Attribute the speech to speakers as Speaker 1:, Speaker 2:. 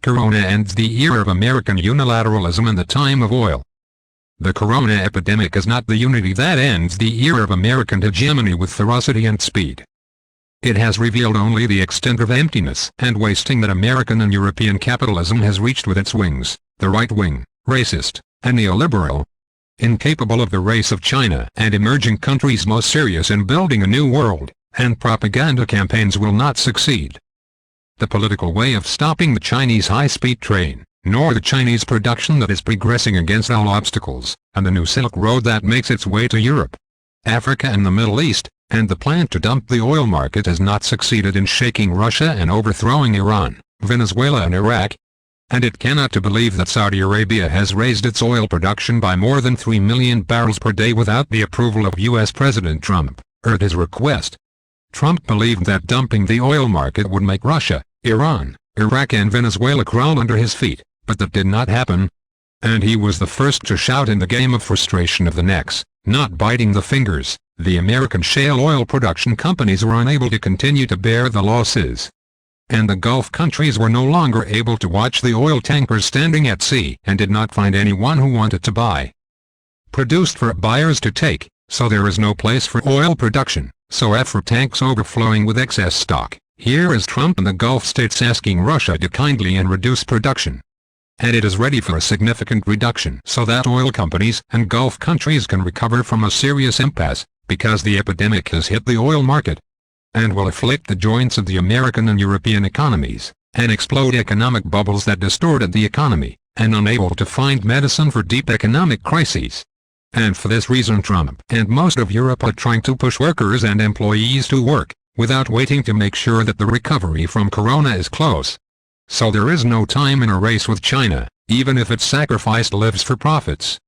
Speaker 1: Corona ends the era of American unilateralism and the time of oil. The corona epidemic is not the unity that ends the era of American hegemony with ferocity and speed. It has revealed only the extent of emptiness and wasting that American and European capitalism has reached with its wings, the right wing, racist, and neoliberal. Incapable of the race of China and emerging countries most serious in building a new world, and propaganda campaigns will not succeed. The political way of stopping the Chinese high-speed train, nor the Chinese production that is progressing against all obstacles, and the new Silk Road that makes its way to Europe, Africa and the Middle East, and the plan to dump the oil market has not succeeded in shaking Russia and overthrowing Iran, Venezuela and Iraq. And it cannot to believe that Saudi Arabia has raised its oil production by more than 3 million barrels per day without the approval of U.S. President Trump, at his request. Trump believed that dumping the oil market would make Russia, Iran, Iraq and Venezuela crawl under his feet, but that did not happen. And he was the first to shout in the game of frustration of the necks, not biting the fingers. The American shale oil production companies were unable to continue to bear the losses. And the Gulf countries were no longer able to watch the oil tankers standing at sea and did not find anyone who wanted to buy. Produced for buyers to take, so there is no place for oil production, so for tanks overflowing with excess stock. Here is Trump and the Gulf states asking Russia to kindly and reduce production. And it is ready for a significant reduction so that oil companies and Gulf countries can recover from a serious impasse, because the epidemic has hit the oil market, and will afflict the joints of the American and European economies, and explode economic bubbles that distorted the economy, and unable to find medicine for deep economic crises. And for this reason Trump and most of Europe are trying to push workers and employees to work, without waiting to make sure that the recovery from corona is close. So there is no time in a race with China, even if its sacrificed lives for profits.